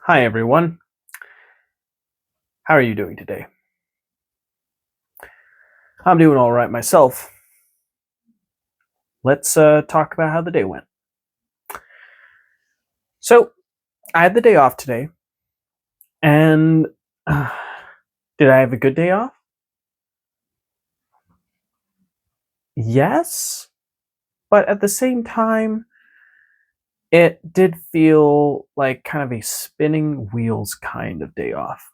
Hi, everyone. How are you doing today? I'm doing all right myself. Let's talk about how the day went. So, I had the day off today, and uh, did I have a good day off? Yes, but at the same time, it did feel like kind of a spinning wheels kind of day off.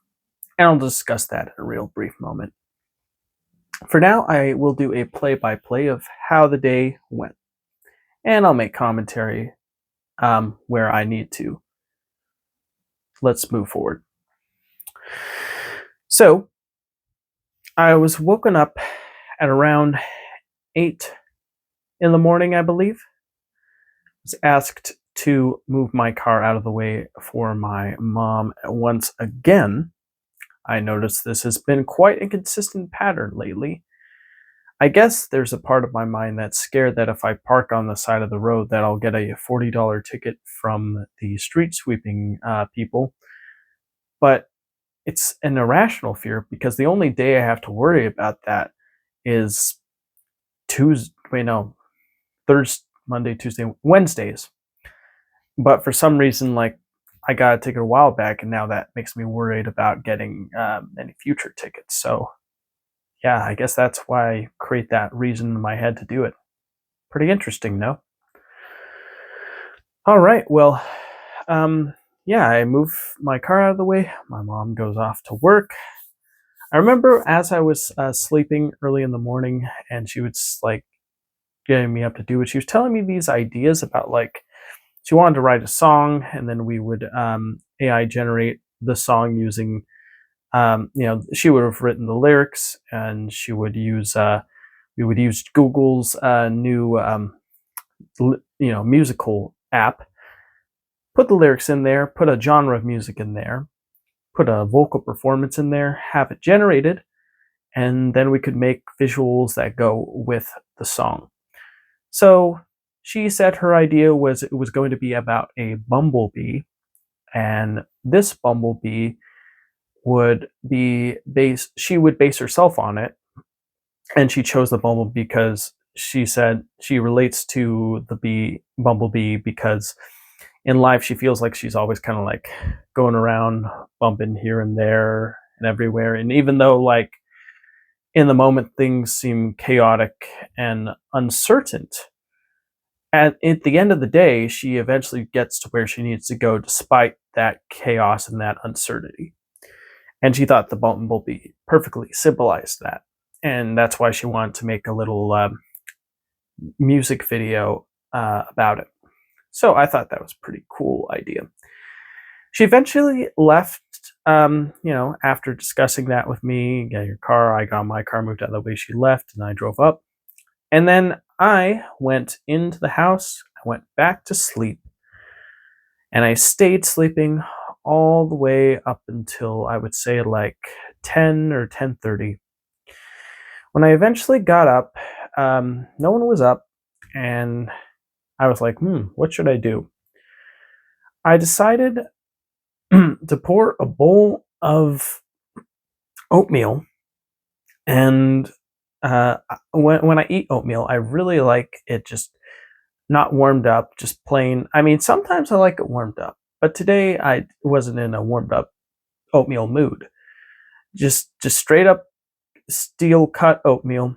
And I'll discuss that in a real brief moment. For now, I will do a play by play of how the day went, and I'll make commentary where I need to. Let's move forward. So, I was woken up at around 8 in the morning, I believe. I was asked to move my car out of the way for my mom once again. I noticed this has been quite a consistent pattern lately. I guess there's a part of my mind that's scared that if I park on the side of the road that I'll get a $40 ticket from the street sweeping people. But it's an irrational fear because the only day I have to worry about that is Tuesday, wait, no, Thursday, Monday, Tuesday, Wednesdays. But for some reason, like I got a ticket a while back, and now that makes me worried about getting any future tickets. So yeah, I guess that's why I create that reason in my head to do it. Pretty interesting, no? All right, well, um, yeah, I move my car out of the way. My mom goes off to work. I remember as I was sleeping early in the morning, and she was like getting me up to do it. She was telling me these ideas about like she wanted to write a song, and then we would AI generate the song using, she would have written the lyrics, and she would use, we would use Google's new, musical app, put the lyrics in there, put a genre of music in there, put a vocal performance in there, have it generated, and then we could make visuals that go with the song. So she said her idea was it was going to be about a bumblebee, and this bumblebee would be base she would base herself on it, and she chose the bumblebee because she said she relates to the bumblebee because in life she feels like she's always kind of like going around bumping here and there and everywhere, and even though like in the moment things seem chaotic and uncertain, at the end of the day she eventually gets to where she needs to go despite that chaos and that uncertainty. And she thought the bumblebee perfectly symbolized that, and that's why she wanted to make a little music video about it. So I thought that was a pretty cool idea. She eventually left, after discussing that with me. Get your car. I got my car moved out of the way. She left, and I drove up. And then I went into the house. I went back to sleep, and I stayed sleeping all the way up until I would say like 10 or 10:30. When I eventually got up, no one was up, and I was like, what should I do? I decided to pour a bowl of oatmeal, and when I eat oatmeal, I really like it just not warmed up, just plain. I mean, sometimes I like it warmed up, but today I wasn't in a warmed up oatmeal mood. Just straight up steel cut oatmeal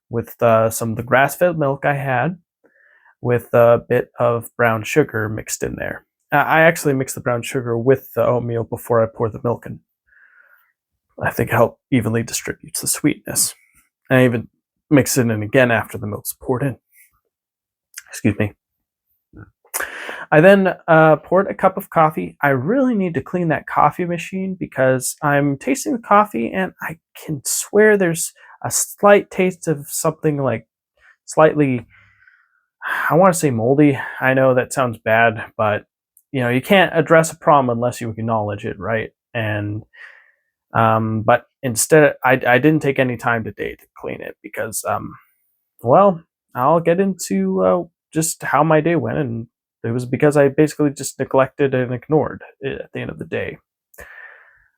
with some of the grass fed milk I had, with a bit of brown sugar mixed in there. I actually mix the brown sugar with the oatmeal before I pour the milk in. I think it helps evenly distributes the sweetness. I even mix it in again after the milk's poured in. Excuse me. I then poured a cup of coffee. I really need to clean that coffee machine because I'm tasting the coffee and I can swear there's a slight taste of something like slightly, I want to say moldy. I know that sounds bad, but you can't address a problem unless you acknowledge it, right? And but instead, I didn't take any time today to clean it because well, I'll get into just how my day went, and It was because I basically just neglected and ignored it at the end of the day.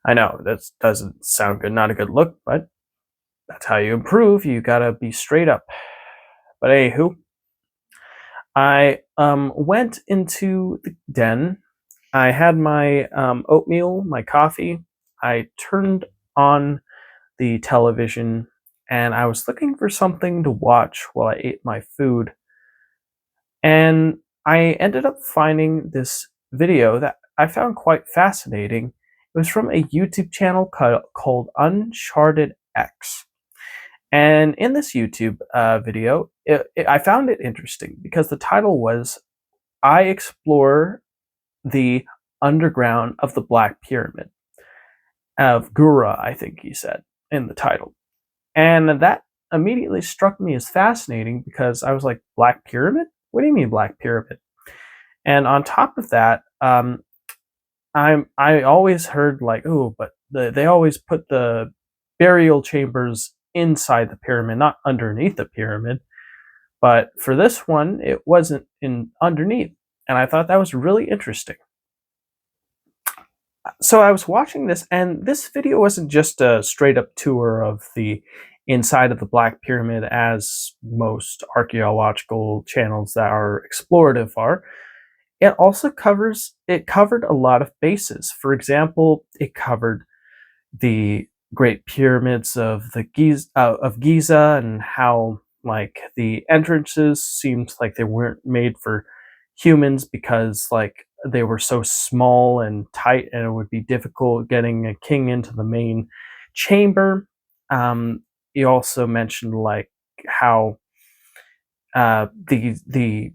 I know that doesn't sound good, not a good look, but that's how you improve. You gotta be straight up. But anywho, I went into the den. I had my oatmeal, my coffee. I turned on the television and I was looking for something to watch while I ate my food. And I ended up finding this video that I found quite fascinating. It was from a YouTube channel called Uncharted X. And in this YouTube video, I found it interesting because the title was I Explore the Underground of the Black Pyramid of Gura, I think he said in the title. And that immediately struck me as fascinating because I was like, Black Pyramid? What do you mean Black Pyramid? And on top of that, I always heard like, oh, but they always put the burial chambers inside the pyramid, not underneath the pyramid. But for this one, it wasn't in underneath, and I thought that was really interesting. So I was watching this, and this video wasn't just a straight up tour of the inside of the Black Pyramid, as most archaeological channels that are explorative are. It covered a lot of bases. For example, it covered the Great Pyramids of Giza and how like the entrances seemed like they weren't made for humans because like they were so small and tight and it would be difficult getting a king into the main chamber. You also mentioned like how the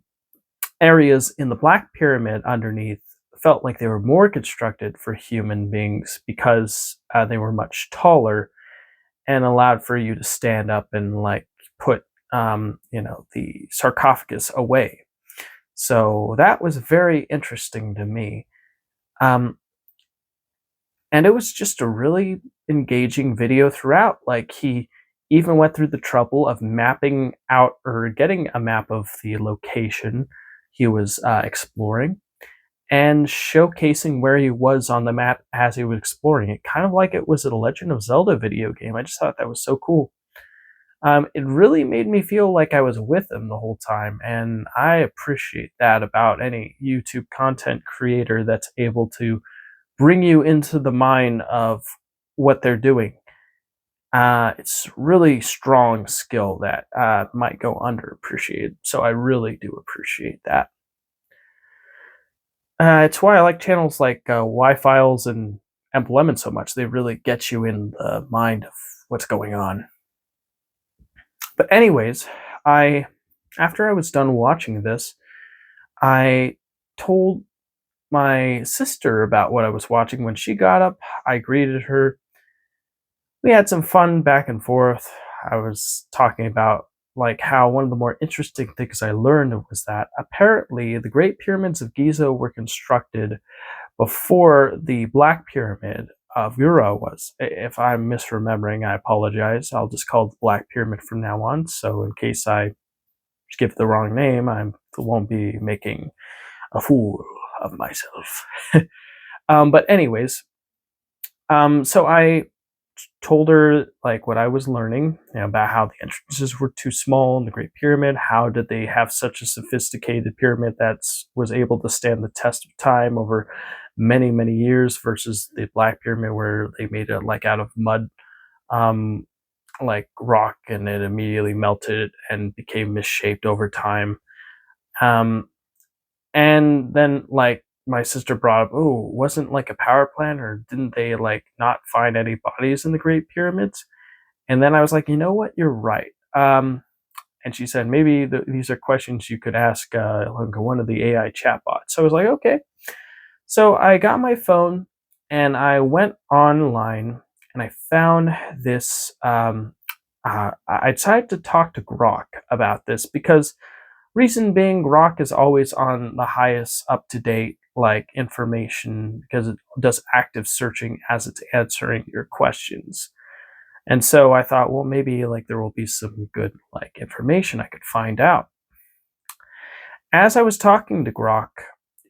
areas in the Black Pyramid underneath felt like they were more constructed for human beings because they were much taller and allowed for you to stand up and like put the sarcophagus away. So that was very interesting to me. Um, and it was just a really engaging video throughout. Like he even went through the trouble of mapping out or getting a map of the location he was exploring and showcasing where he was on the map as he was exploring it, kind of like it was a Legend of Zelda video game. I just thought that was so cool. It really made me feel like I was with him the whole time, and I appreciate that about any YouTube content creator that's able to bring you into the mind of what they're doing. It's really strong skill that might go underappreciated, so I really do appreciate that. It's why I like channels like Y-Files and Lemon so much. They really get you in the mind of what's going on. But anyways, after I was done watching this, I told my sister about what I was watching. When she got up, I greeted her. We had some fun back and forth. I was talking about like how one of the more interesting things I learned was that apparently the Great Pyramids of Giza were constructed before the Black Pyramid of Ura was. If I'm misremembering, I apologize. I'll just call it the Black Pyramid from now on. So in case I give the wrong name, I won't be making a fool of myself. But anyways, so I told her like what I was learning, about how the entrances were too small in the Great Pyramid. How did they have such a sophisticated pyramid that was able to stand the test of time over many, many years versus the Black Pyramid where they made it like out of mud, like rock, and it immediately melted and became misshaped over time. Um, and then like my sister brought up, oh, wasn't like a power plant, or didn't they like not find any bodies in the Great Pyramids? And then I was like, you know what, you're right. And she said maybe these are questions you could ask one of the AI chatbots. So I was like, okay. So I got my phone and I went online and I found this. I decided to talk to Grok about this because reason being, Grok is always on the highest up to date like information because it does active searching as it's answering your questions. And so I thought, well, maybe like there will be some good like information I could find out. As I was talking to Grok,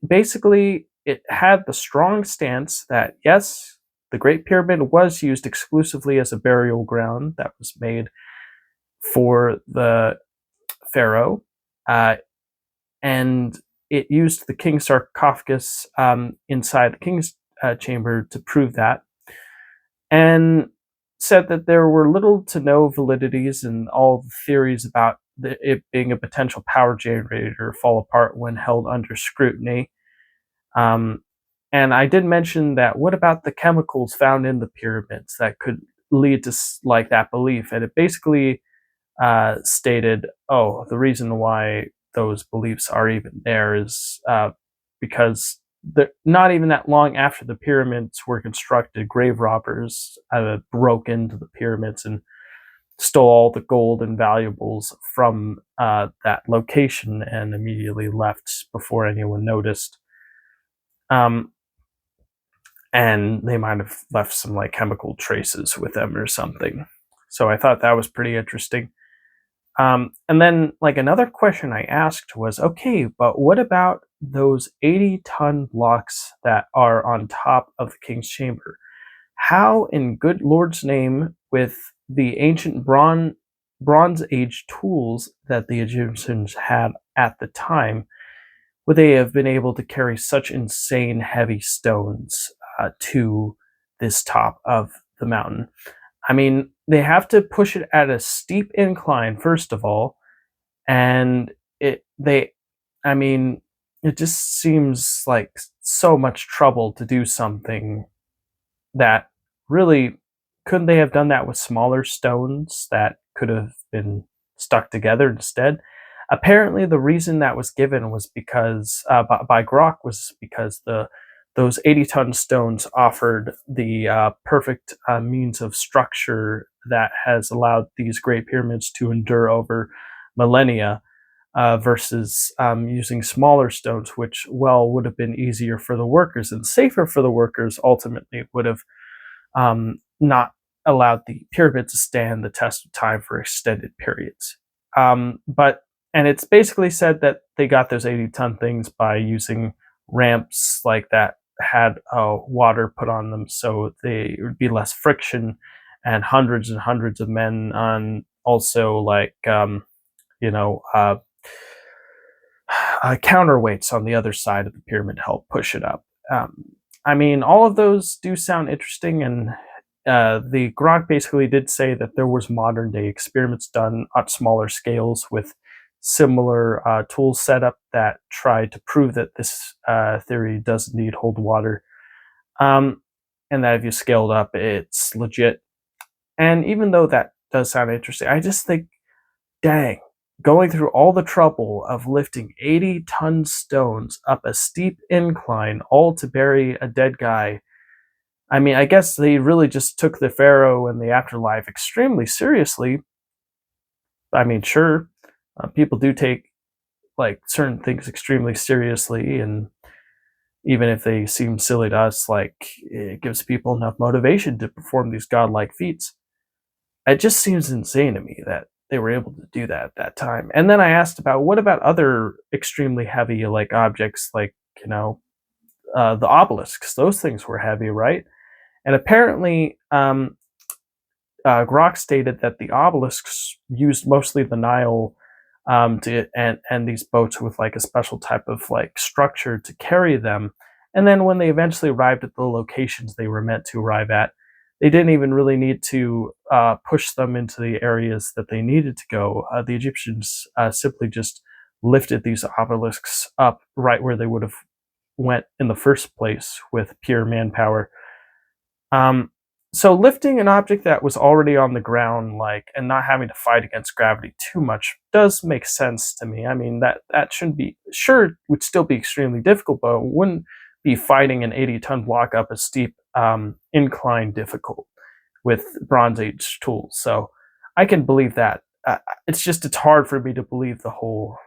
basically it had the strong stance that yes, the Great Pyramid was used exclusively as a burial ground that was made for the pharaoh, uh, and it used the king's sarcophagus inside the king's chamber to prove that, and said that there were little to no validities and all the theories about it being a potential power generator fall apart when held under scrutiny. Um, and I did mention that what about the chemicals found in the pyramids that could lead to like that belief? And it basically stated, oh, the reason why those beliefs are even there is because not even that long after the pyramids were constructed, grave robbers broke into the pyramids and stole all the gold and valuables from that location and immediately left before anyone noticed. Um, and they might have left some like chemical traces with them or something. So I thought that was pretty interesting. And then, like, another question I asked was, okay, but what about those 80-ton blocks that are on top of the king's chamber? How, in good Lord's name, with the ancient Bronze Age tools that the Egyptians had at the time, would they have been able to carry such insane heavy stones to this top of the mountain? I mean, they have to push it at a steep incline, first of all, and I mean, it just seems like so much trouble to do something that really couldn't they have done that with smaller stones that could have been stuck together instead? Apparently, the reason that was given was because by Grok was because the those 80-ton stones offered the perfect means of structure that has allowed these great pyramids to endure over millennia versus using smaller stones, which, well, would have been easier for the workers and safer for the workers. Ultimately, would have not allowed the pyramid to stand the test of time for extended periods. But and it's basically said that they got those 80-ton things by using ramps like that had water put on them, so they would be less friction, and hundreds of men on also like you know counterweights on the other side of the pyramid help push it up. I mean, all of those do sound interesting, and the Grok basically did say that there was modern day experiments done on smaller scales with similar tools set up that tried to prove that this theory does indeed hold water, um, and that if you scaled up, it's legit. And even though that does sound interesting, I just think, dang, going through all the trouble of lifting 80-ton stones up a steep incline, all to bury a dead guy. I mean, I guess they really just took the pharaoh and the afterlife extremely seriously. I mean, sure, people do take like certain things extremely seriously, and even if they seem silly to us, like it gives people enough motivation to perform these godlike feats. It just seems insane to me that they were able to do that at that time. And then I asked about what about other extremely heavy like objects, like the obelisks. Those things were heavy, right? And apparently, Grok stated that the obelisks used mostly the Nile and these boats with like a special type of like structure to carry them. And then when they eventually arrived at the locations they were meant to arrive at, they didn't even really need to push them into the areas that they needed to go. The Egyptians simply just lifted these obelisks up right where they would have went in the first place with pure manpower. Um, so lifting an object that was already on the ground, like, and not having to fight against gravity too much, does make sense to me. I mean, that shouldn't be sure it would still be extremely difficult, but it wouldn't be fighting an 80-ton block up a steep incline difficult with Bronze Age tools. So I can believe that. It's hard for me to believe the whole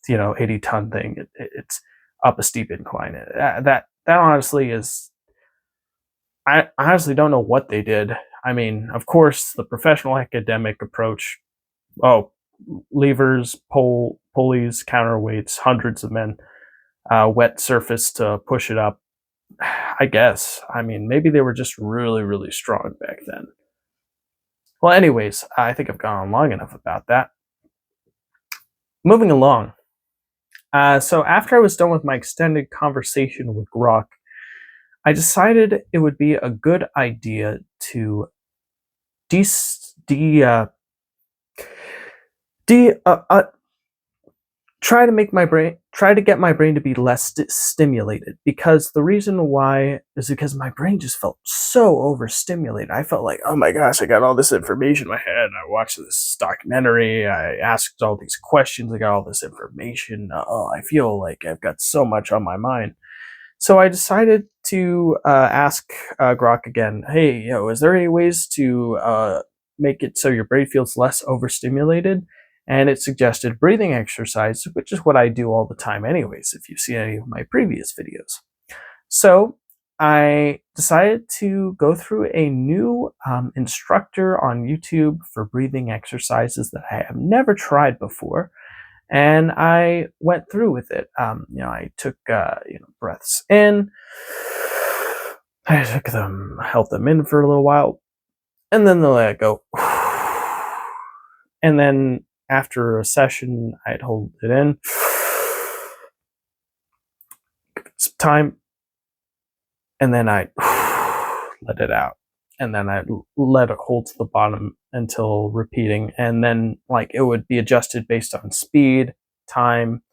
80-ton thing. It's up a steep incline. That honestly is I honestly don't know what they did. I mean, of course, the professional academic approach, oh, levers, pulleys, counterweights, hundreds of men, wet surface to push it up. I guess. I mean, maybe they were just really, really strong back then. Well, anyways, I think I've gone on long enough about that. Moving along. So after I was done with my extended conversation with Grok, I decided it would be a good idea to de, de, de try to get my brain to be less stimulated, because the reason why is because my brain just felt so overstimulated. I felt like, oh my gosh, I got all this information in my head. I watched this documentary. I asked all these questions. I got all this information. Oh, I feel like I've got so much on my mind. So I decided to ask Grok again, hey, is there any ways to make it so your brain feels less overstimulated? And it suggested breathing exercise, which is what I do all the time anyways, if you've seen any of my previous videos. So I decided to go through a new instructor on YouTube for breathing exercises that I have never tried before. And I went through with it. I took breaths in. I took them, held them in for a little while, and then they let it go. And then after a session, I'd hold it in, give it some time, and then I'd let it out. And then I'd let it hold to the bottom until repeating. And then it would be adjusted based on speed, time,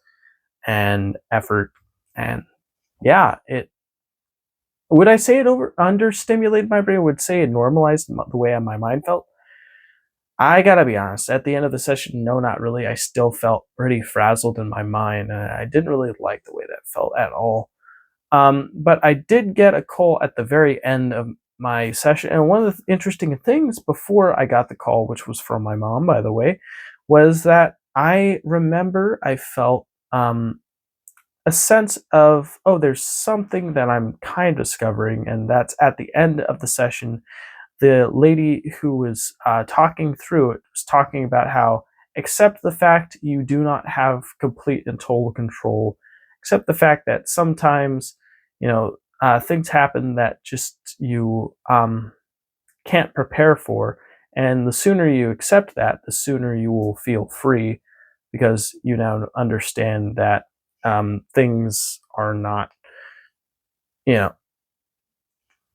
and effort. And yeah, would I say it understimulated my brain? I would say it normalized the way my mind felt. I gotta be honest, at the end of the session, no, not really. I still felt pretty frazzled in my mind, and I didn't really like the way that felt at all. But I did get a call at the very end of my session, and one of the interesting things before I got the call, which was from my mom, by the way, was that I remember I felt a sense of, oh, there's something that I'm kind of discovering, and that's at the end of the session. The lady who was talking through it was talking about how, accept the fact you do not have complete and total control, accept the fact that sometimes, things happen that just you can't prepare for. And the sooner you accept that, the sooner you will feel free, because you now understand that things are not,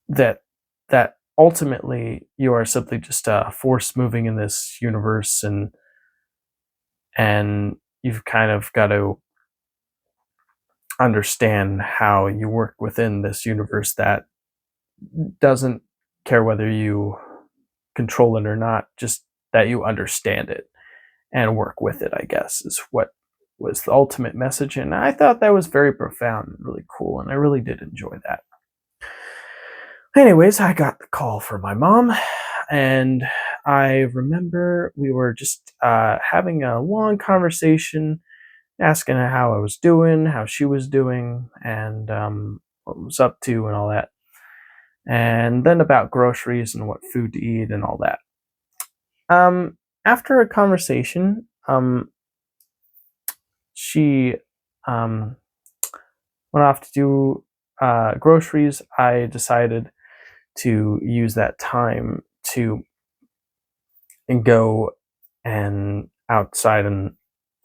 that ultimately you are simply just a force moving in this universe, and you've kind of got to understand how you work within this universe that doesn't care whether you control it or not, just that you understand it and work with it, I guess, is what was the ultimate message. And I thought that was very profound and really cool, and I really did enjoy that. Anyways, I got the call from my mom, and I remember we were just having a long conversation, asking her how I was doing, how she was doing, and what I was up to and all that. And then about groceries and what food to eat and all that. After a conversation, she went off to do groceries. I decided to use that time to go and outside and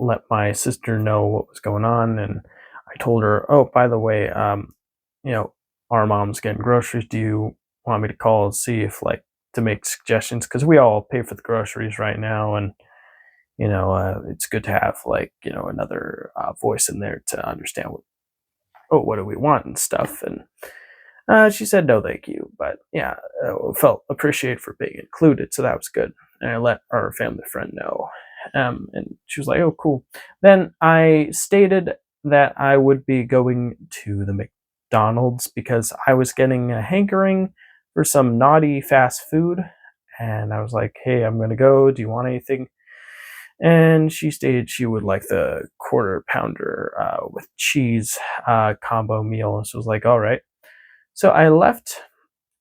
let my sister know what was going on. And I told her, oh, by the way, our mom's getting groceries. Do you want me to call and see if to make suggestions? Because we all pay for the groceries right now, and it's good to have another voice in there to understand what do we want and stuff. And she said no, thank you, but yeah, felt appreciated for being included, so that was good. And I let our family friend know, and she was like, "Oh, cool." Then I stated that I would be going to the McDonald's because I was getting a hankering for some naughty fast food, and I was like, "Hey, I'm gonna go. Do you want anything?" And she stated she would like the quarter pounder with cheese combo meal. And so I was like, all right. So I left.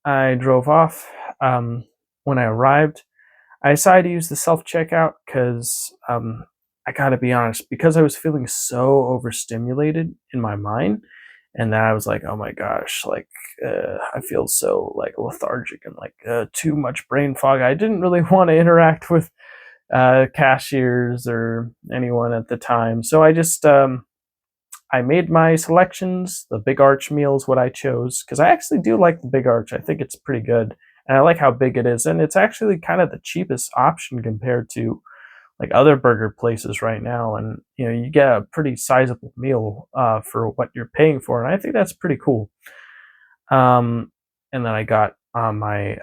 I drove off. When I arrived, I decided to use the self checkout because I gotta be honest, because I was feeling so overstimulated in my mind, and then I was like, oh my gosh, like I feel so like lethargic and like too much brain fog. I didn't really want to interact with cashiers or anyone at the time, so I just I made my selections. The Big Arch meal is what I chose because I actually do like the Big Arch. I think it's pretty good, and I like how big it is, and it's actually kind of the cheapest option compared to like other burger places right now. And you get a pretty sizable meal for what you're paying for, and I think that's pretty cool. And then I got my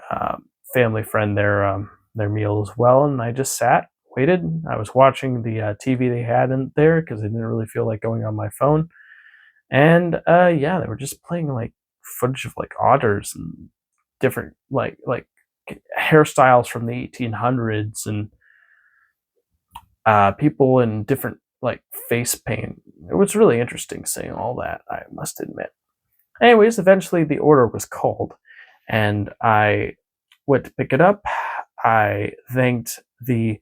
family friend their meal as well, and I just sat, waited. I was watching the TV they had in there because I didn't really feel like going on my phone. And yeah, they were just playing like footage of like otters and different like hairstyles from the 1800s and people in different like face paint. It was really interesting seeing all that, I must admit. Anyways, eventually the order was called, and I went to pick it up. I thanked the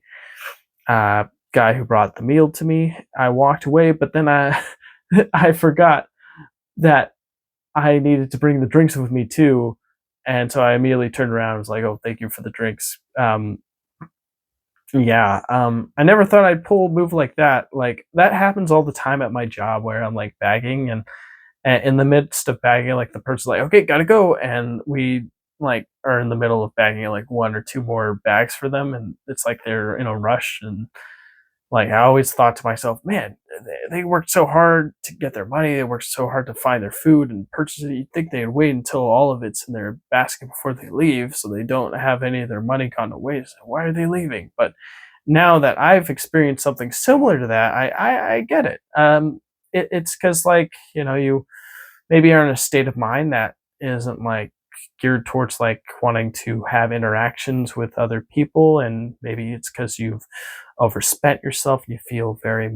guy who brought the meal to me. I walked away, but then I I forgot that I needed to bring the drinks with me too, and so I immediately turned around and was like, "Oh, thank you for the drinks." Yeah, I never thought I'd pull a move like that. Like that happens all the time at my job where I'm like bagging and in the midst of bagging, like the person's like, okay, gotta go. And we like are in the middle of bagging like one or two more bags for them. And it's like they're in a rush. And like I always thought to myself, man, they worked so hard to get their money. They worked so hard to find their food and purchase it. You'd think they'd wait until all of it's in their basket before they leave, so they don't have any of their money gone to waste. Why are they leaving? But now that I've experienced something similar to that, I get it. It's because like you maybe are in a state of mind that isn't like geared towards like wanting to have interactions with other people, and maybe it's because you've overspent yourself, you feel very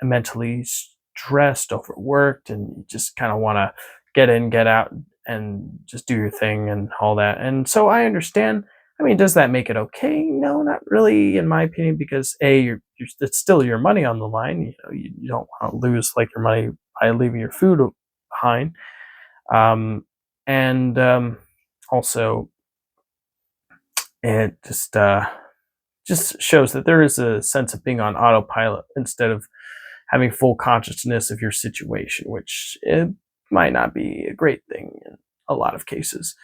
mentally stressed, overworked, and you just kind of want to get in, get out, and just do your thing and all that. And so I understand. I mean, does that make it okay? No, not really, in my opinion, because it's still your money on the line. You don't want to lose like your money by leaving your food behind. And also, it just shows that there is a sense of being on autopilot instead of having full consciousness of your situation, which it might not be a great thing in a lot of cases.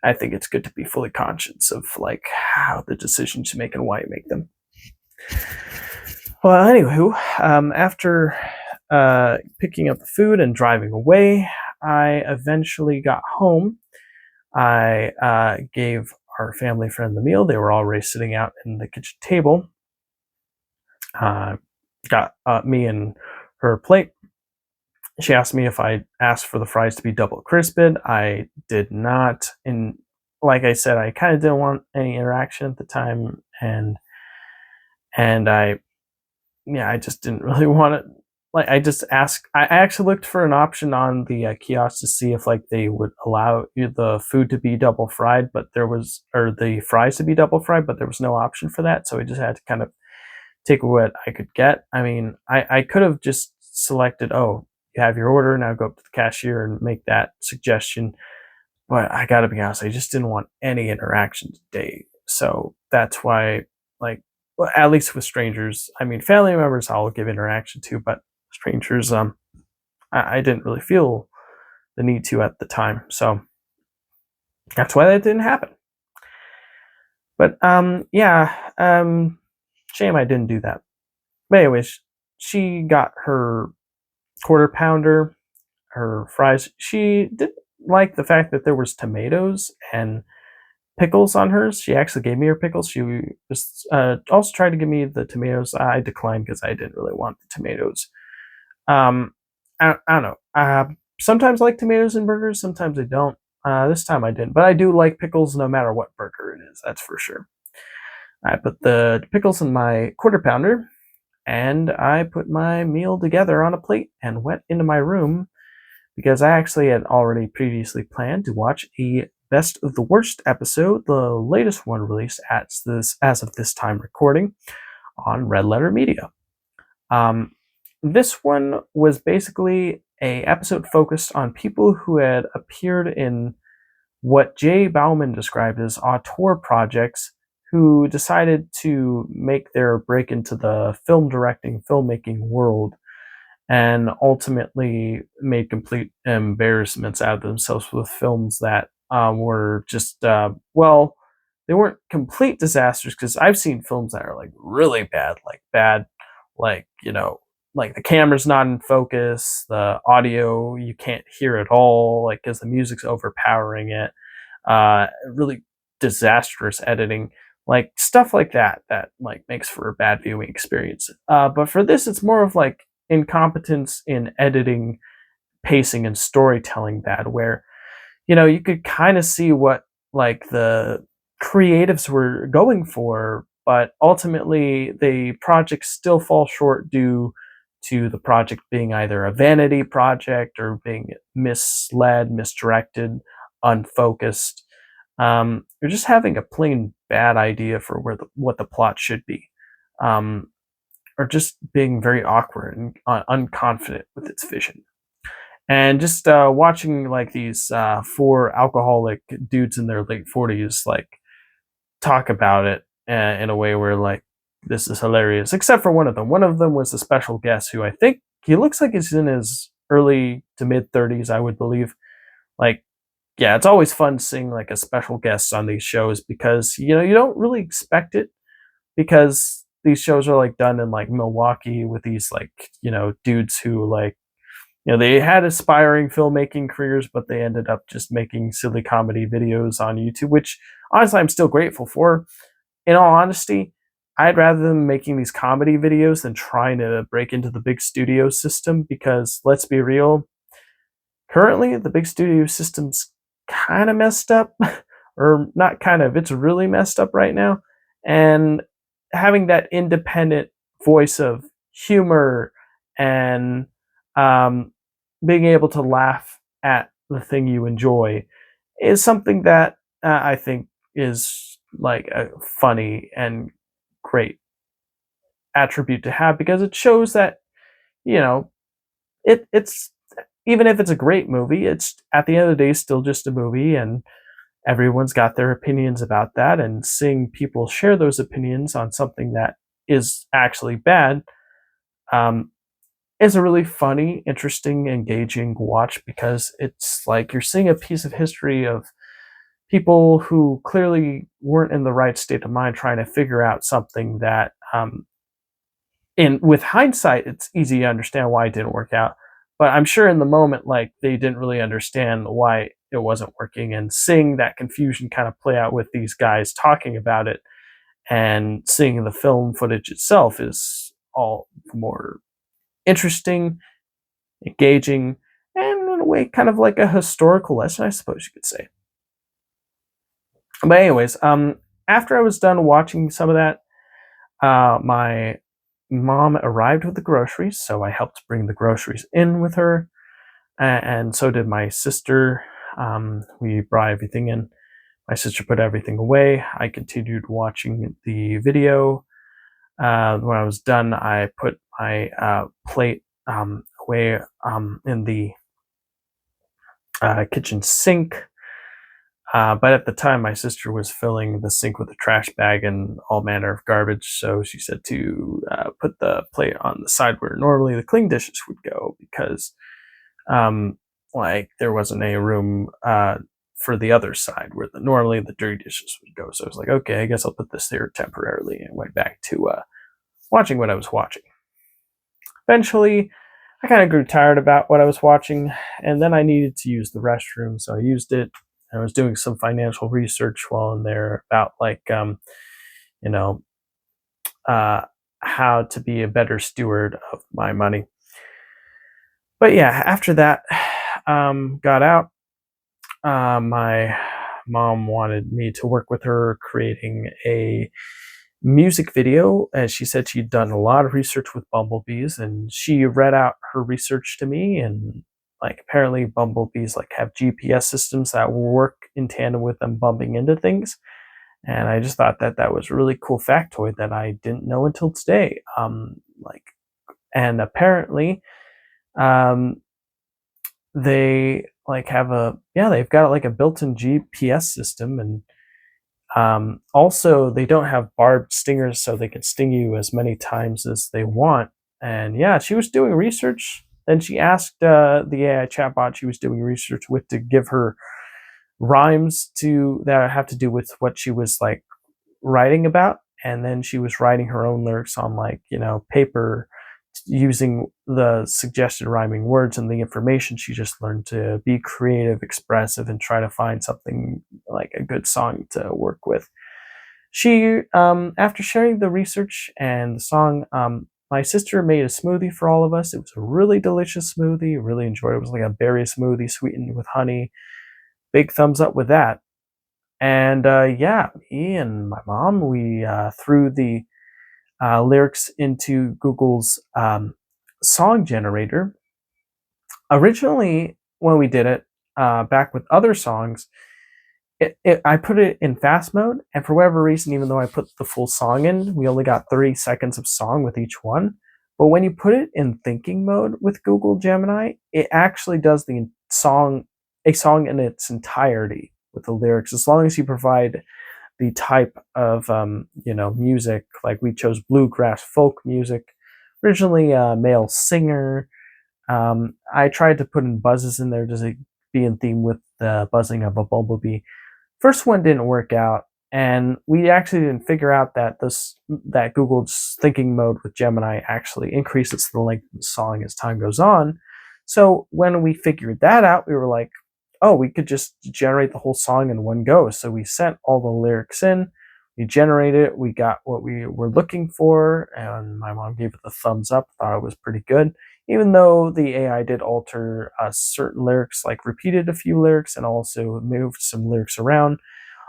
I think it's good to be fully conscious of like how the decisions you make and why you make them. Well, anywho, after picking up the food and driving away, I eventually got home. I gave our family friend the meal. They were already sitting out in the kitchen table. Got me and her plate. She asked me if I asked for the fries to be double crisped. I did not. And like I said, I kind of didn't want any interaction at the time, and I just didn't really want it. Like I just asked. I actually looked for an option on the kiosk to see if like they would allow the food to be double fried, but there was, or the fries to be double fried, but there was no option for that. So I just had to kind of take what I could get. I mean, I could have just selected, oh, you have your order, now go up to the cashier and make that suggestion. But I gotta be honest, I just didn't want any interaction today. So that's why, like, well, at least with strangers, I mean, family members I'll give interaction to, but strangers, I didn't really feel the need to at the time. So that's why that didn't happen. But yeah, shame I didn't do that. But anyways, she got her quarter pounder, her fries. She didn't like the fact that there was tomatoes and pickles on hers. She actually gave me her pickles. She was also tried to give me the tomatoes. I declined because I didn't really want the tomatoes. I don't know. Sometimes I like tomatoes in burgers. Sometimes I don't. This time I didn't, but I do like pickles no matter what burger it is. That's for sure. I put the pickles in my quarter pounder, and I put my meal together on a plate and went into my room because I actually had already previously planned to watch a Best of the Worst episode, the latest one released as of this time recording on Red Letter Media. This one was basically a episode focused on people who had appeared in what Jay Bauman described as auteur projects, who decided to make their break into the film directing, filmmaking world, and ultimately made complete embarrassments out of themselves with films that were just, well, they weren't complete disasters, because I've seen films that are like really bad, like, like the camera's not in focus, the audio you can't hear at all, like because the music's overpowering it, really disastrous editing, like stuff like that like makes for a bad viewing experience. But for this, it's more of like incompetence in editing, pacing, and storytelling bad, where you could kind of see what like the creatives were going for, but ultimately the projects still fall short due to the project being either a vanity project or being misled, misdirected, unfocused, or just having a plain bad idea for what the plot should be, or just being very awkward and unconfident with its vision. And just watching like these four alcoholic dudes in their late 40s like talk about it in a way where like this is hilarious, except for one of them. One of them was a special guest who I think he looks like he's in his early to mid 30s, I would believe. Like, yeah, it's always fun seeing like a special guest on these shows, because you don't really expect it, because these shows are like done in like Milwaukee with these like dudes who like they had aspiring filmmaking careers, but they ended up just making silly comedy videos on YouTube, which honestly I'm still grateful for. In all honesty, I'd rather them making these comedy videos than trying to break into the big studio system, because let's be real, currently the big studio system's kind of messed up, or not kind of, it's really messed up right now. And having that independent voice of humor and being able to laugh at the thing you enjoy is something that I think is like a funny and great attribute to have, because it shows that you know it's even if it's a great movie, it's at the end of the day still just a movie, and everyone's got their opinions about that. And seeing people share those opinions on something that is actually bad, um, is a really funny, interesting, engaging watch, because it's like you're seeing a piece of history of people who clearly weren't in the right state of mind trying to figure out something that, in with hindsight, it's easy to understand why it didn't work out. But I'm sure in the moment, like they didn't really understand why it wasn't working, and seeing that confusion kind of play out with these guys talking about it and seeing the film footage itself is all more interesting, engaging, and in a way, kind of like a historical lesson, I suppose you could say. But anyways, after I was done watching some of that, my mom arrived with the groceries, so I helped bring the groceries in with her, and so did my sister. We brought everything in. My sister put everything away. I continued watching the video. When I was done, I put my plate away in the kitchen sink. But at the time, my sister was filling the sink with a trash bag and all manner of garbage. So she said to put the plate on the side where normally the clean dishes would go, because like there wasn't any room for the other side where normally the dirty dishes would go. So I was like, okay, I guess I'll put this there temporarily, and went back to watching what I was watching. Eventually, I kind of grew tired about what I was watching, and then I needed to use the restroom, so I used it. I was doing some financial research while in there about like, you know, how to be a better steward of my money. But yeah, after that, got out. My mom wanted me to work with her creating a music video, as she said she'd done a lot of research with bumblebees, and she read out her research to me, and like apparently bumblebees like have GPS systems that work in tandem with them bumping into things. And I just thought that that was a really cool factoid that I didn't know until today. And apparently, um, they like have they've got like a built-in GPS system, and also they don't have barbed stingers, so they can sting you as many times as they want. And yeah, she was doing research. Then she asked the AI chatbot she was doing research with to give her rhymes to that have to do with what she was like writing about. And then she was writing her own lyrics on like, paper, using the suggested rhyming words and the information she just learned to be creative, expressive, and try to find something like a good song to work with. She, after sharing the research and the song, my sister made a smoothie for all of us. It was a really delicious smoothie. Really enjoyed it. It was like a berry smoothie sweetened with honey. Big thumbs up with that. And yeah, me and my mom, we threw the lyrics into Google's song generator. Originally, when we did it, back with other songs, I put it in fast mode, and for whatever reason, even though I put the full song in, we only got 30 seconds of song with each one. But when you put it in thinking mode with Google Gemini, it actually does a song in its entirety with the lyrics, as long as you provide the type of music. Like we chose bluegrass folk music, originally a male singer. I tried to put in buzzes in there to be in theme with the buzzing of a bumblebee. First one didn't work out, and we actually didn't figure out that Google's thinking mode with Gemini actually increases the length of the song as time goes on. So when we figured that out, we were like, oh, we could just generate the whole song in one go. So we sent all the lyrics in, we generated it, we got what we were looking for, and my mom gave it the thumbs up, thought it was pretty good. Even though the AI did alter certain lyrics, like repeated a few lyrics and also moved some lyrics around,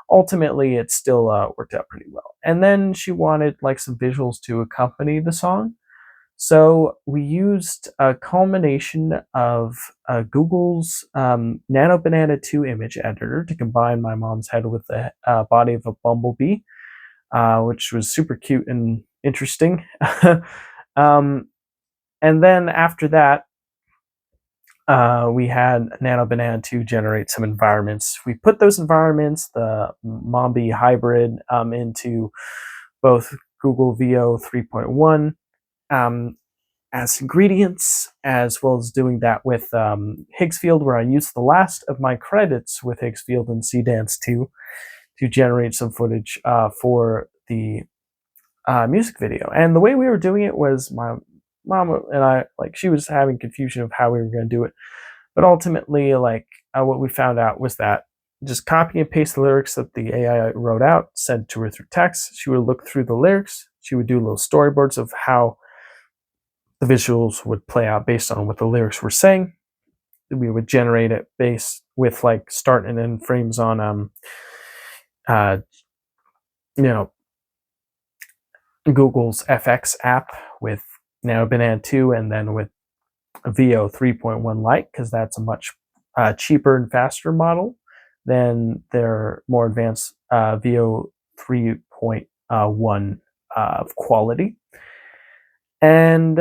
ultimately it still worked out pretty well. And then she wanted like some visuals to accompany the song. So we used a culmination of Google's Nano Banana 2 image editor to combine my mom's head with the body of a bumblebee, which was super cute and interesting. um, and then after that, we had Nano Banana 2 generate some environments. We put those environments, the Mombi hybrid, into both Google VO 3.1 as ingredients, as well as doing that with Higgsfield, where I used the last of my credits with Higgsfield and Seedance 2 to generate some footage for the music video. And the way we were doing it was my mom and I, like, she was having confusion of how we were going to do it. But ultimately, what we found out was that just copy and paste the lyrics that the AI wrote out, send to her through text. She would look through the lyrics. She would do little storyboards of how the visuals would play out based on what the lyrics were saying. We would generate it based with like start and end frames on Google's FX app with Nano Banana 2, and then with VO 3.1 Lite, because that's a much cheaper and faster model than their more advanced VO 3.1 quality. And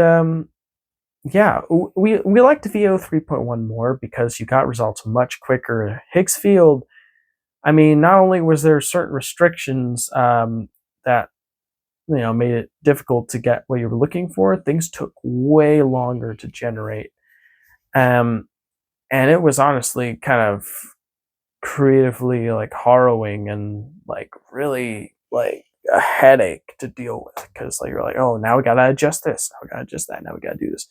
yeah, we liked VO 3.1 more because you got results much quicker. Higgsfield, I mean, not only was there certain restrictions that made it difficult to get what you were looking for, things took way longer to generate. And it was honestly kind of creatively like harrowing and like really like a headache to deal with, because like you're like, oh, now we gotta adjust this, now we gotta adjust that, now we gotta do this.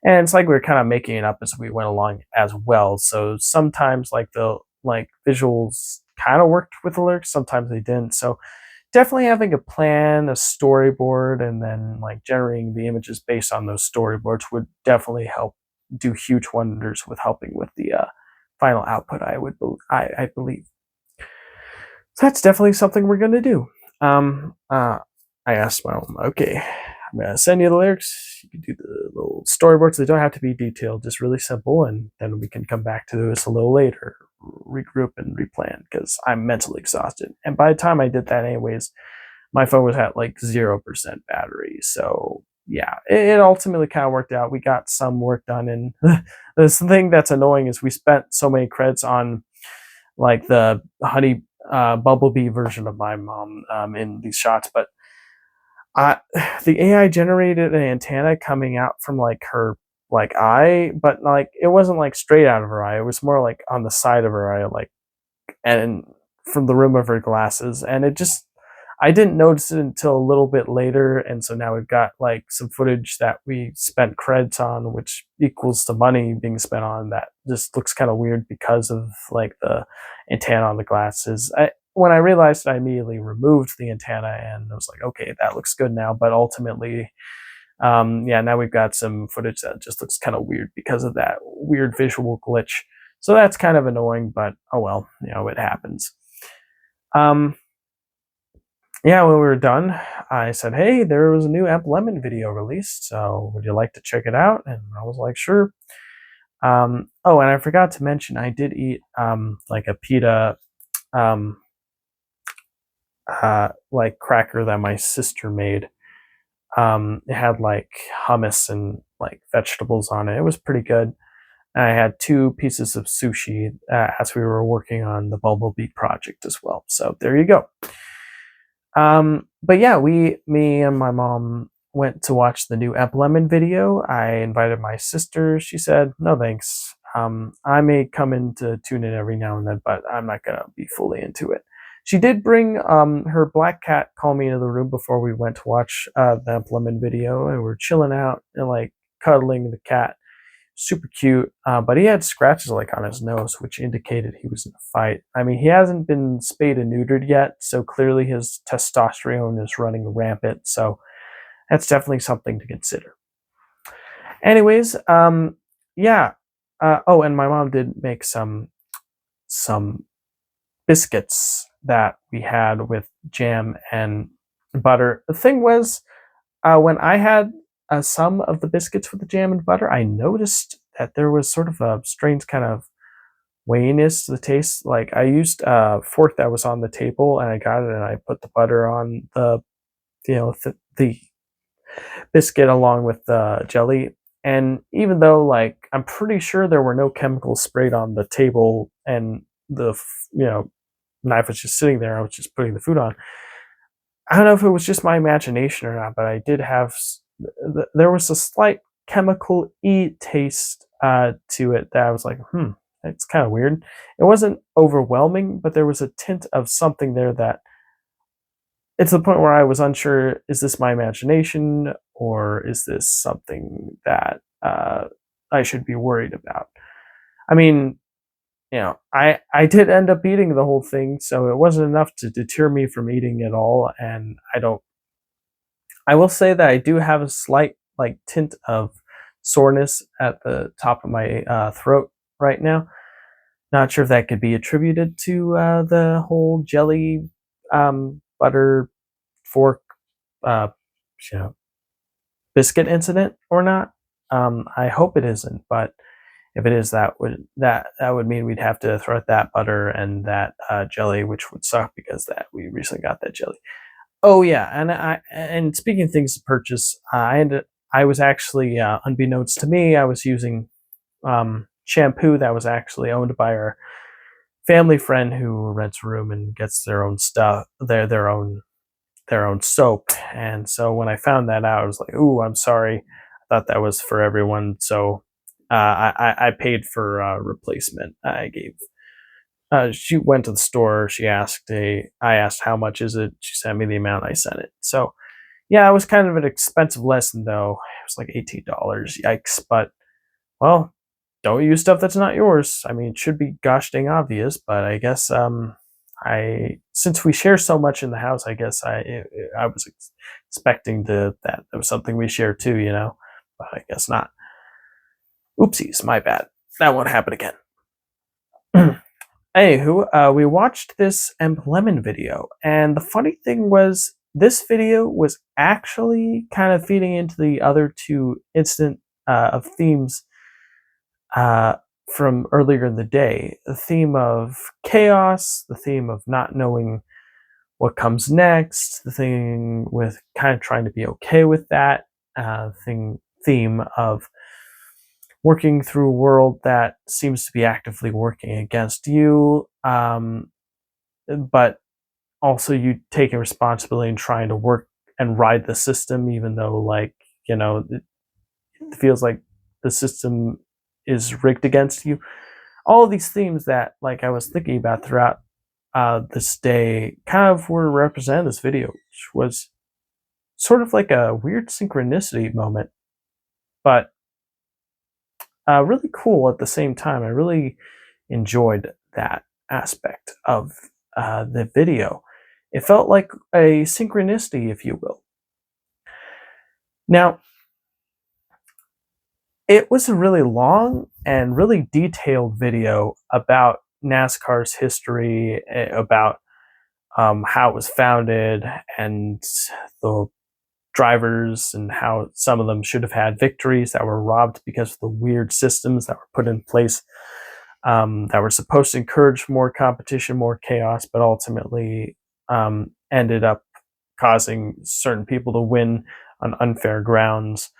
And it's like we were kind of making it up as we went along as well. So sometimes like the visuals kind of worked with the lyrics, sometimes they didn't. So definitely having a plan, a storyboard, and then like generating the images based on those storyboards would definitely help do huge wonders with helping with the final output, I believe. So that's definitely something we're going to do. I asked my mom, okay, I'm gonna send you the lyrics. You can do the little storyboards. They don't have to be detailed, just really simple, and then we can come back to this a little later, regroup and replan because I'm mentally exhausted. And by the time I did that, anyways, my phone was at like 0% battery. So yeah, it ultimately kind of worked out. We got some work done, and this thing that's annoying is we spent so many credits on like the honey bumblebee version of my mom in these shots, but I the AI generated an antenna coming out from like her like eye, but like it wasn't like straight out of her eye. It was more like on the side of her eye, like and from the rim of her glasses. And it just I didn't notice it until a little bit later, and so now we've got like some footage that we spent credits on, which equals the money being spent on that just looks kind of weird because of like the antenna on the glasses. When I realized it, I immediately removed the antenna and I was like, okay, that looks good now. But ultimately, yeah, now we've got some footage that just looks kind of weird because of that weird visual glitch. So that's kind of annoying, but oh well, it happens. Yeah, when we were done, I said, hey, there was a new Amp Lemon video released, so would you like to check it out? And I was like, sure. Oh, and I forgot to mention, I did eat like a pita like cracker that my sister made. It had like hummus and like vegetables on it. It was pretty good. And I had 2 pieces of sushi as we were working on the Bumblebee project as well. So there you go. But yeah, me and my mom went to watch the new Amp Lemon video. I invited my sister. She said, no thanks. I may come in to tune in every now and then, but I'm not gonna be fully into it. She did bring her black cat call me into the room before we went to watch the Amp Lemon video, and we're chilling out and like cuddling the cat. Super cute, but he had scratches like on his nose, which indicated he was in a fight. I mean, he hasn't been spayed and neutered yet, so clearly his testosterone is running rampant. So that's definitely something to consider. Anyways, yeah. Oh, and my mom did make some biscuits that we had with jam and butter. The thing was, when I had some of the biscuits with the jam and butter, I noticed that there was sort of a strange kind of wayness to the taste. Like I used a fork that was on the table, and I got it, and I put the butter on the biscuit along with the jelly. And even though like I'm pretty sure there were no chemicals sprayed on the table, and the knife was just sitting there, I was just putting the food on. I don't know if it was just my imagination or not, but I did have there was a slight chemical-y taste to it that I was like, it's kind of weird. It wasn't overwhelming, but there was a tint of something there that it's the point where I was unsure, is this my imagination or is this something that I should be worried about? I mean, I did end up eating the whole thing, so it wasn't enough to deter me from eating it all, and I will say that I do have a slight like tint of soreness at the top of my throat right now. Not sure if that could be attributed to the whole jelly butter fork uh, you know, biscuit incident or not. I hope it isn't, but if it is, that would mean we'd have to throw out that butter and that jelly, which would suck because that we recently got that jelly. Oh yeah, and speaking of things to purchase, I was actually unbeknownst to me, I was using shampoo that was actually owned by our family friend who rents a room and gets their own stuff, their own soap. And so when I found that out, I was like, "Ooh, I'm sorry. I thought that was for everyone." So I paid for a replacement. I gave. She went to the store. I asked how much is it. She sent me the amount. I sent it. So yeah, it was kind of an expensive lesson though. It was like $18. Yikes! But well, don't use stuff that's not yours. I mean, it should be gosh dang obvious, but I guess since we share so much in the house, I guess I was expecting that was something we share too, but I guess not. Oopsies, my bad. That won't happen again. Anywho, we watched this Amp Lemon video, and the funny thing was, this video was actually kind of feeding into the other two instant of themes uh, from earlier in the day. The theme of chaos, the theme of not knowing what comes next, the thing with kind of trying to be okay with that, theme of working through a world that seems to be actively working against you, but also you taking responsibility and trying to work and ride the system, even though, like, it feels like the system is rigged against you. All of these themes that, like, I was thinking about throughout this day kind of were represented in this video, which was sort of like a weird synchronicity moment, but really cool at the same time. I really enjoyed that aspect of the video. It felt like a synchronicity, if you will. Now, it was a really long and really detailed video about NASCAR's history, about how it was founded, and the drivers, and how some of them should have had victories that were robbed because of the weird systems that were put in place, that were supposed to encourage more competition, more chaos, but ultimately ended up causing certain people to win on unfair grounds.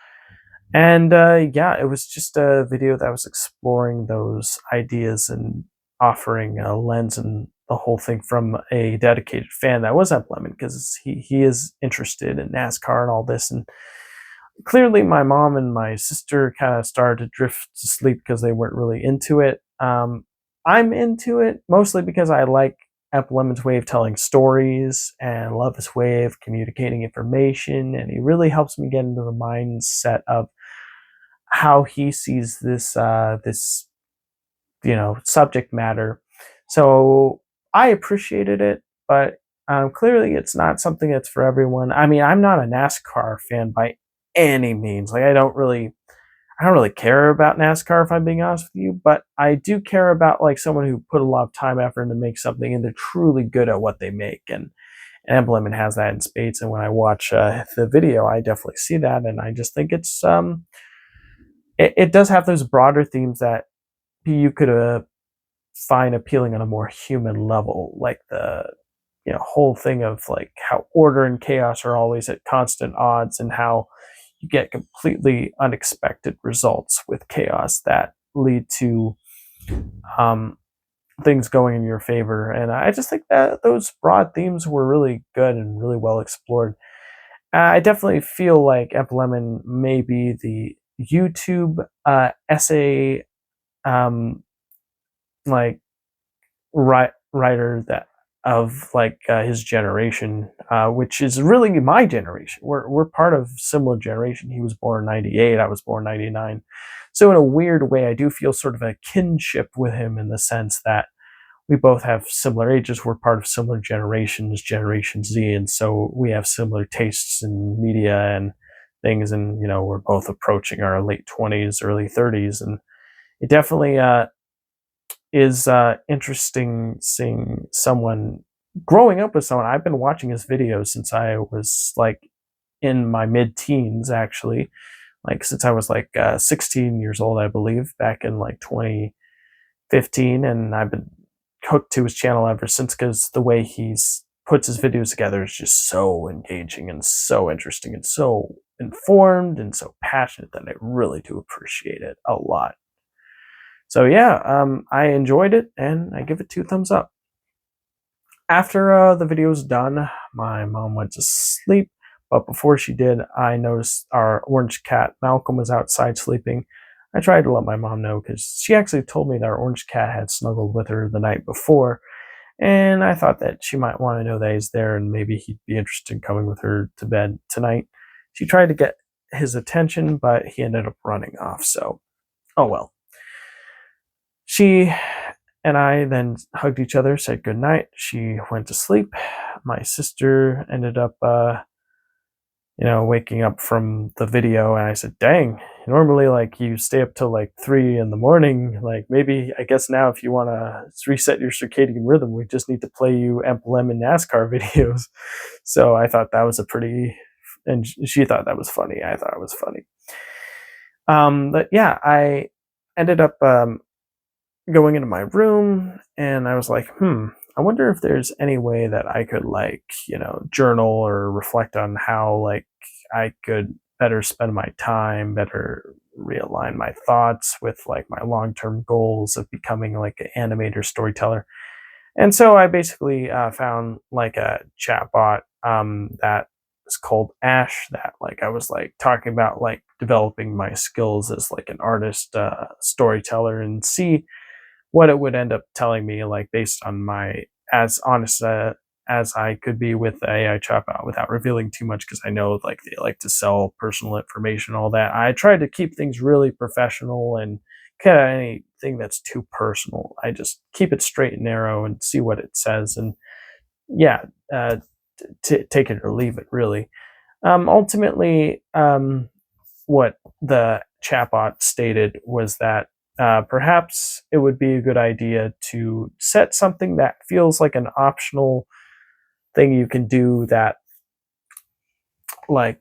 And yeah, it was just a video that was exploring those ideas and offering a lens and the whole thing from a dedicated fan that was at Lemon, because he is interested in NASCAR and all this. And clearly, my mom and my sister kind of started to drift to sleep because they weren't really into it. I'm into it mostly because I like Apple Lemon's way of telling stories and love his way of communicating information, and he really helps me get into the mindset of how he sees this subject matter. So I appreciated it, but clearly it's not something that's for everyone. I mean, I'm not a NASCAR fan by any means. Like, I don't really care about NASCAR, if I'm being honest with you, but I do care about, like, someone who put a lot of time, effort into make something, and they're truly good at what they make. And Apple Lemon has that in spades. And when I watch the video, I definitely see that, and I just think it does have those broader themes that you could find appealing on a more human level, like the whole thing of, like, how order and chaos are always at constant odds, and how you get completely unexpected results with chaos that lead to um, things going in your favor. And I just think that those broad themes were really good and really well explored. I definitely feel like Apple Lemon may be the YouTube essay, um, like, writer that of, like, his generation, which is really my generation. We're part of similar generation. He was born in '98. I was born '99. So in a weird way, I do feel sort of a kinship with him, in the sense that we both have similar ages. We're part of similar generations, Generation Z, and so we have similar tastes in media and things. And we're both approaching our late 20s, early 30s, and it definitely is interesting seeing someone growing up with someone. I've been watching his videos since I was, like, in my mid-teens, actually, like since I was like 16 years old, I believe, back in like 2015, and I've been hooked to his channel ever since, because the way he's puts his videos together is just so engaging and so interesting and so informed and so passionate that I really do appreciate it a lot. So yeah, I enjoyed it, and I give it 2 thumbs up. After the video was done, my mom went to sleep, but before she did, I noticed our orange cat, Malcolm, was outside sleeping. I tried to let my mom know, because she actually told me that our orange cat had snuggled with her the night before, and I thought that she might want to know that he's there, and maybe he'd be interested in coming with her to bed tonight. She tried to get his attention, but he ended up running off, so oh well. She and I then hugged each other, said goodnight. She went to sleep. My sister ended up waking up from the video, and I said, dang, normally like you stay up till like 3 in the morning. Like maybe I guess now if you want to reset your circadian rhythm, we just need to play you MLM and NASCAR videos. So I thought that was and she thought that was funny. I thought it was funny. But yeah, I ended up going into my room, and I was like, I wonder if there's any way that I could like, journal or reflect on how like I could better spend my time, better realign my thoughts with like my long-term goals of becoming like an animator storyteller. And so I basically found like a chatbot that is called Ash, that like I was like talking about like developing my skills as like an artist, storyteller, and see what it would end up telling me, like based on my as honest as I could be with the AI chatbot without revealing too much, because I know like they like to sell personal information, all that. I tried to keep things really professional, and kind of anything that's too personal, I just keep it straight and narrow and see what it says, and yeah, take it or leave it, really. Ultimately, what the chatbot stated was that perhaps it would be a good idea to set something that feels like an optional thing you can do, that like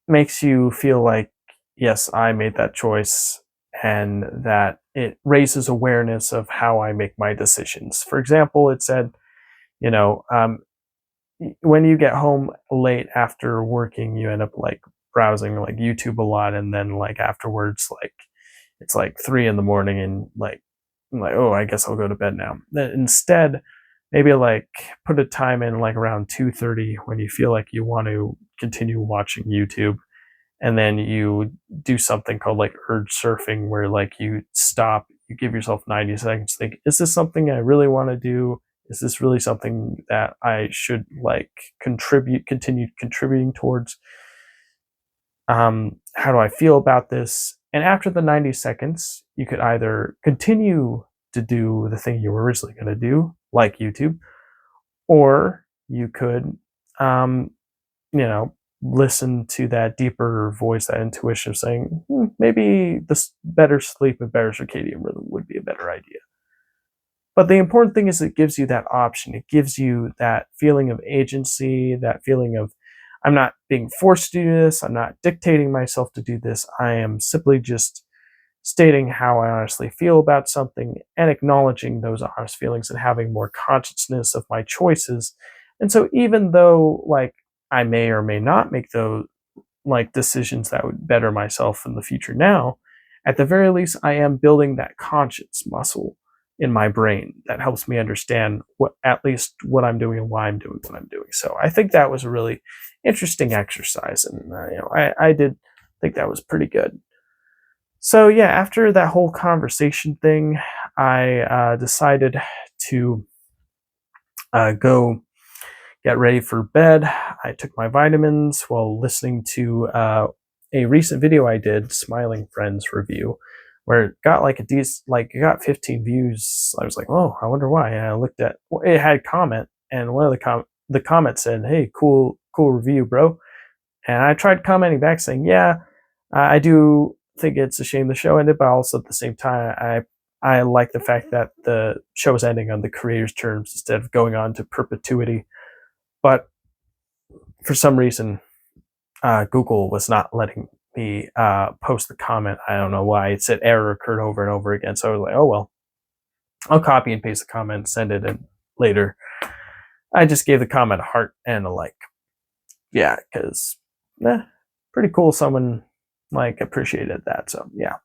makes you feel like, yes, I made that choice, and that it raises awareness of how I make my decisions. For example, it said, you know, when you get home late after working, you end up like browsing like YouTube a lot, and then like afterwards, like it's like 3 in the morning, and like I'm like, oh, I guess I'll go to bed now. Then instead, maybe like put a time in like around 2:30 when you feel like you want to continue watching YouTube, and then you do something called like urge surfing, where like you stop, you give yourself 90 seconds, think, is this something I really want to do? Is this really something that I should like continue contributing towards? How do I feel about this? And after the 90 seconds, you could either continue to do the thing you were originally going to do, like YouTube, or you could, um, you know, listen to that deeper voice, that intuition of saying, maybe this better sleep and better circadian rhythm would be a better idea. But the important thing is it gives you that option. It gives you that feeling of agency, that feeling of, I'm not being forced to do this. I'm not dictating myself to do this. I am simply just stating how I honestly feel about something, and acknowledging those honest feelings, and having more consciousness of my choices. And so even though like I may or may not make those like decisions that would better myself in the future now, at the very least I am building that conscience muscle in my brain that helps me understand what, at least what I'm doing and why I'm doing what I'm doing. So I think that was a really interesting exercise, and I did think that was pretty good. So yeah, after that whole conversation thing, I decided to go get ready for bed. I took my vitamins while listening to a recent video I did, Smiling Friends review, where it got like it got 15 views. I was like, oh, I wonder why. And I looked at, it had comment, and one of the comments said, "Hey, cool review, bro." And I tried commenting back saying, yeah, I do think it's a shame the show ended, but also at the same time, I like the fact that the show is ending on the creator's terms instead of going on to perpetuity. But for some reason, Google was not letting me post the comment. I don't know why. It said error occurred over and over again. So I was like, oh well, I'll copy and paste the comment, send it in later. I just gave the comment a heart and a like. Yeah, because pretty cool. Someone like appreciated that. So yeah.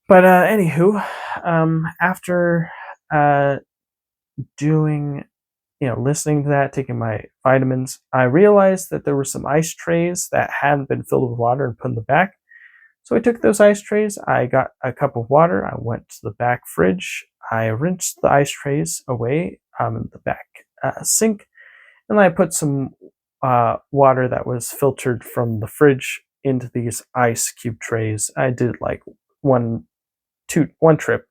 But anywho, after doing, listening to that, taking my vitamins, I realized that there were some ice trays that hadn't been filled with water and put in the back. So I took those ice trays, I got a cup of water, I went to the back fridge, I rinsed the ice trays away in the back sink, and I put some water that was filtered from the fridge into these ice cube trays. I did like one trip.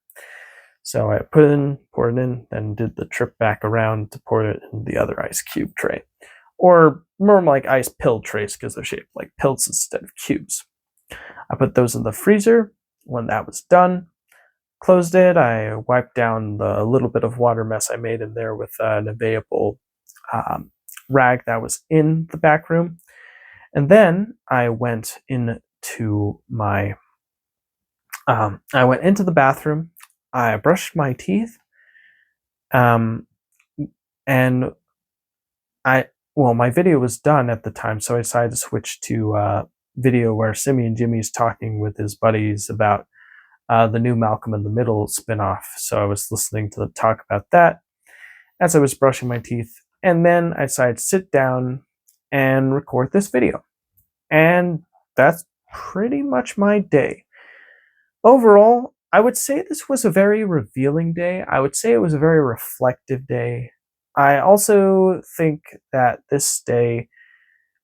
So I put it in, poured it in, then did the trip back around to pour it in the other ice cube tray. or more like ice pill trays because they're shaped like pills instead of cubes. I put those in the freezer. When that was done, closed it. I wiped down the little bit of water mess I made in there with an available rag that was in the back room. And then I went into the bathroom. I brushed my teeth, and my video was done at the time, so I decided to switch to video where Simeon Jimmy's talking with his buddies about the new Malcolm in the Middle spinoff. So I was listening to them talk about that as I was brushing my teeth, and then I decided to sit down and record this video. And that's pretty much my day. Overall, I would say this was a very revealing day. I would say it was a very reflective day. I also think that this day,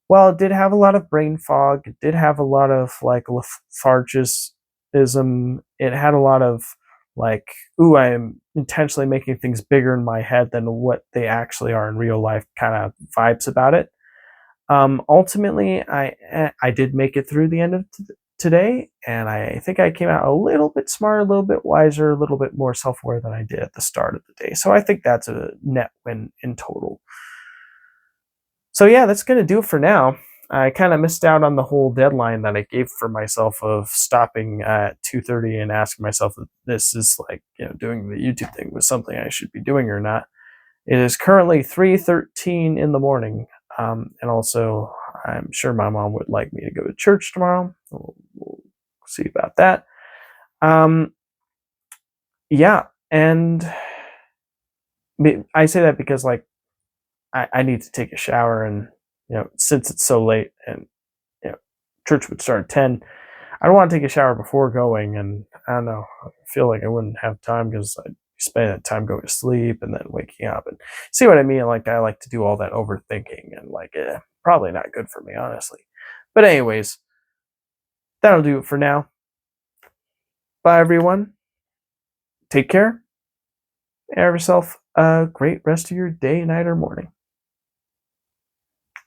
while it did have a lot of brain fog, it did have a lot of like lethargism, it had a lot of like, ooh, I am intentionally making things bigger in my head than what they actually are in real life kind of vibes about it. Ultimately, I did make it through the end of today, and I think I came out a little bit smarter, a little bit wiser, a little bit more self-aware than I did at the start of the day. So I think that's a net win in total. So yeah, that's going to do it for now. I kind of missed out on the whole deadline that I gave for myself of stopping at 2:30 and asking myself if this is like, doing the YouTube thing was something I should be doing or not. It is currently 3:13 in the morning, and also I'm sure my mom would like me to go to church tomorrow. We'll see about that. Yeah, and I say that because like I need to take a shower, and since it's so late, and church would start at 10. I don't want to take a shower before going, and I don't know. I feel like I wouldn't have time because I spend that time going to sleep and then waking up, and see what I mean. Like I like to do all that overthinking, and like probably not good for me, honestly. But anyways, that'll do it for now. Bye, everyone. Take care. Have yourself a great rest of your day, night, or morning.